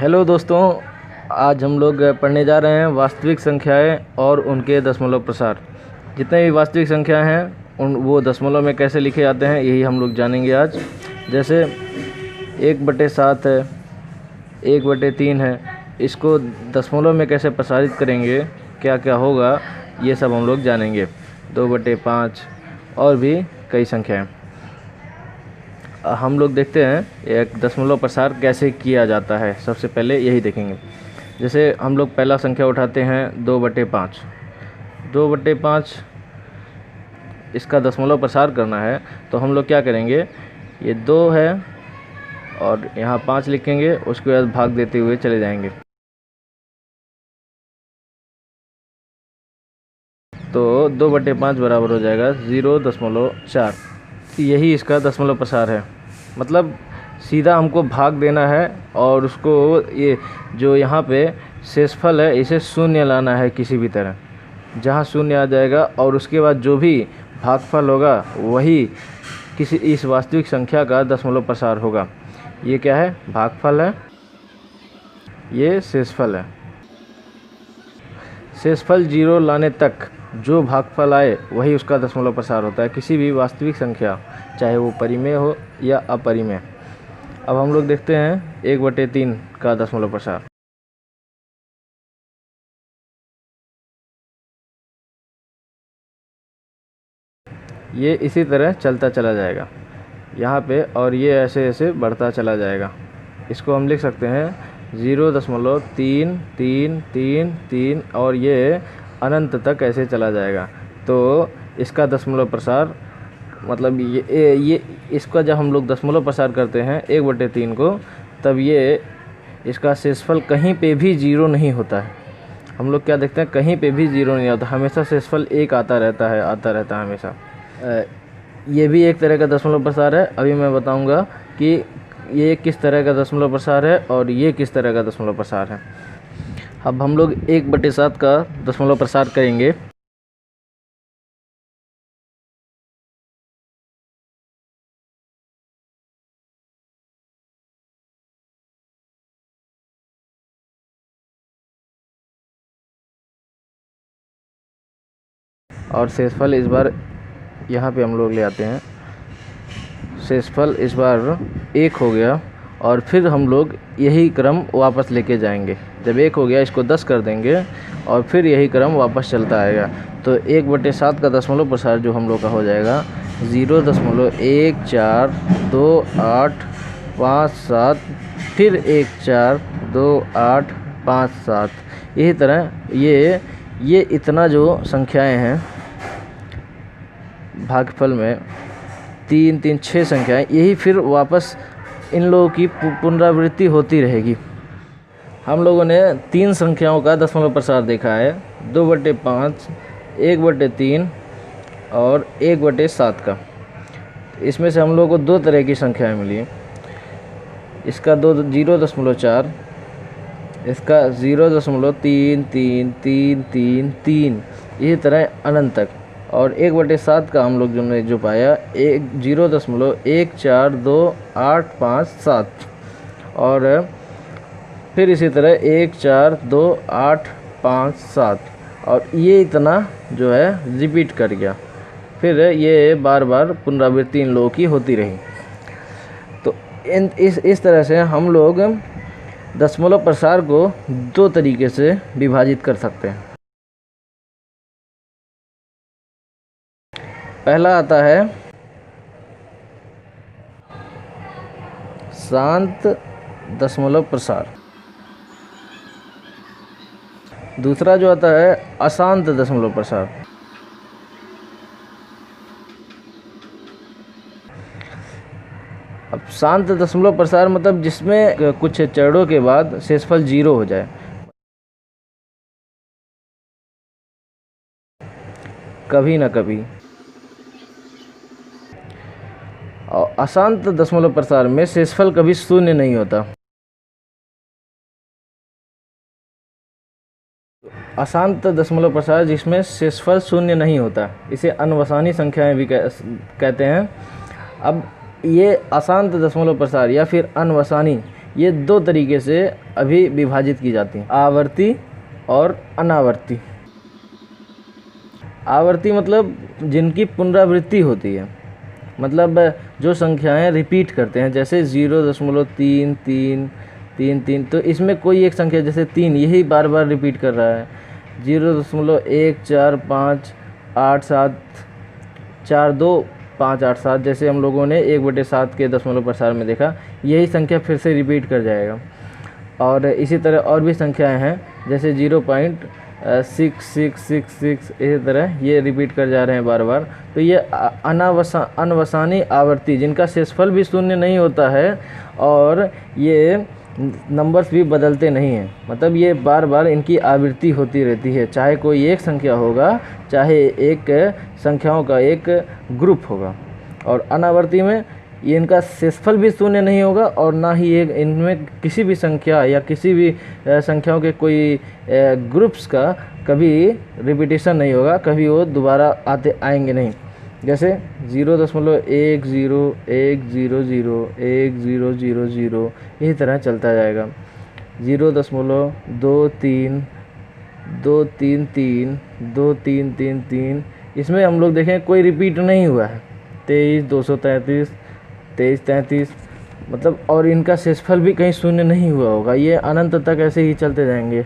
Hello दोस्तों, आज हम लोग पढ़ने जा रहे हैं वास्तविक संख्याएं और उनके दशमलव प्रसार। जितने भी वास्तविक संख्याएं हैं उन वो दशमलव में कैसे लिखे जाते हैं यही हम लोग जानेंगे आज। जैसे 1/7 है, 1/3 है, इसको दशमलव में कैसे प्रसारित करेंगे, क्या क्या होगा, ये सब हम लोग जानेंगे। 2/5 और भी कई संख्याएँ हम लोग देखते हैं एक दशमलव प्रसार कैसे किया जाता है। सबसे पहले यही देखेंगे। जैसे हम लोग पहला संख्या उठाते हैं 2/5। 2/5 इसका दशमलव प्रसार करना है तो हम लोग क्या करेंगे, ये 2 है और यहाँ 5 लिखेंगे, उसके बाद भाग देते हुए चले जाएंगे। तो 2/5 बराबर हो जाएगा 0.4। यही इसका दशमलव प्रसार है। मतलब सीधा हमको भाग देना है और उसको ये जो यहाँ पे शेषफल है इसे शून्य लाना है किसी भी तरह। जहाँ शून्य आ जाएगा और उसके बाद जो भी भागफल होगा वही किसी इस वास्तविक संख्या का दशमलव प्रसार होगा। ये क्या है, भागफल है, ये शेषफल है। शेषफल 0 लाने तक जो भागफल आए वही उसका दशमलव प्रसार होता है किसी भी वास्तविक संख्या, चाहे वो परिमेय हो या अपरिमेय। अब हम लोग देखते हैं 1/3 का दशमलव प्रसार। ये इसी तरह चलता चला जाएगा यहाँ पे, और ये ऐसे ऐसे बढ़ता चला जाएगा। इसको हम लिख सकते हैं 0.3333 और ये अनंत तक ऐसे चला जाएगा। तो इसका दशमलव प्रसार मतलब ये इसका जब हम लोग दशमलव प्रसार करते हैं 1/3 को, तब ये इसका शेषफल कहीं पे भी 0 नहीं होता है। हम लोग क्या देखते हैं, कहीं पे भी 0 नहीं आता, हमेशा शेषफल 1 आता रहता है हमेशा। ये भी एक तरह का दशमलव प्रसार है। अभी मैं बताऊंगा कि ये किस तरह का दशमलव प्रसार है और ये किस तरह का दशमलव प्रसार है। अब हम लोग 1/7 का दशमलव प्रसार करेंगे। और शेषफल इस बार यहाँ पे हम लोग ले आते हैं। शेषफल इस बार 1 हो गया और फिर हम लोग यही क्रम वापस लेके जाएंगे। जब 1 हो गया इसको 10 कर देंगे और फिर यही क्रम वापस चलता आएगा। तो 1/7 का दशमलव प्रसार जो हम लोग का हो जाएगा 0.142857, फिर 142857। इसी तरह ये इतना जो संख्याएं हैं भागफल में 3 3 6 संख्याएं, यही फिर वापस इन लोगों की पुनरावृत्ति होती रहेगी। हम लोगों ने 3 संख्याओं का दशमलव प्रसार देखा है, 2/5, 1/3 और 1/7 का। इसमें से हम लोगों को 2 तरह की संख्याएं मिली। इसका 0.4, इसका 0.3333, इसी तरह अनंत तक। और 1/7 का हम लोग जो पाया 0.142857 और फिर इसी तरह 142857 और ये इतना जो है रिपीट कर गया। फिर ये बार बार पुनरावृत्ति इन लोगों की होती रही। तो इस तरह से हम लोग दशमलव प्रसार को 2 तरीके से विभाजित कर सकते हैं। पहला आता है शांत दशमलव प्रसार, दूसरा जो आता है अशांत दशमलव प्रसार। अब शांत दशमलव प्रसार मतलब जिसमें कुछ चरणों के बाद शेषफल 0 हो जाए। कभी ना कभी। और अशांत दशमलव प्रसार में शेषफल कभी शून्य नहीं होता। अशांत दशमलव प्रसार जिसमें शेषफल शून्य नहीं होता, इसे अनवसानी संख्याएं भी कहते हैं। अब ये अशांत दशमलव प्रसार या फिर अनवसानी, ये दो तरीके से अभी विभाजित की जाती हैं, आवर्ती और अनावर्ती। आवर्ती मतलब जिनकी पुनरावृत्ति होती है, मतलब जो संख्याएं रिपीट करते हैं, जैसे 0.3333, तो इसमें कोई एक संख्या जैसे 3 यही बार बार रिपीट कर रहा है। 0.145842 जैसे हम लोगों ने 1/7 के दशमलव प्रसार में देखा, यही संख्या फिर से रिपीट कर जाएगा। और इसी तरह और भी संख्याएं हैं, जैसे 0.6666, इसी तरह ये रिपीट कर जा रहे हैं बार बार। तो ये अनवसानी आवर्ती, जिनका शेषफल भी शून्य नहीं होता है और ये नंबर्स भी बदलते नहीं हैं, मतलब ये बार बार इनकी आवृत्ति होती रहती है, चाहे कोई एक संख्या होगा, चाहे एक संख्याओं का एक ग्रुप होगा। और अनावर्ती में ये इनका शेषफल भी शून्य नहीं होगा और ना ही एक इनमें किसी भी संख्या या किसी भी संख्याओं के कोई ग्रुप्स का कभी रिपीटेशन नहीं होगा, कभी वो दोबारा आएंगे नहीं। जैसे 0.10101010 इसी तरह चलता जाएगा। 0.23232323, इसमें हम लोग देखें कोई रिपीट नहीं हुआ है। 23 233 23 33, मतलब और इनका शेषफल भी कहीं शून्य नहीं हुआ होगा, ये अनंत तक ऐसे ही चलते जाएंगे।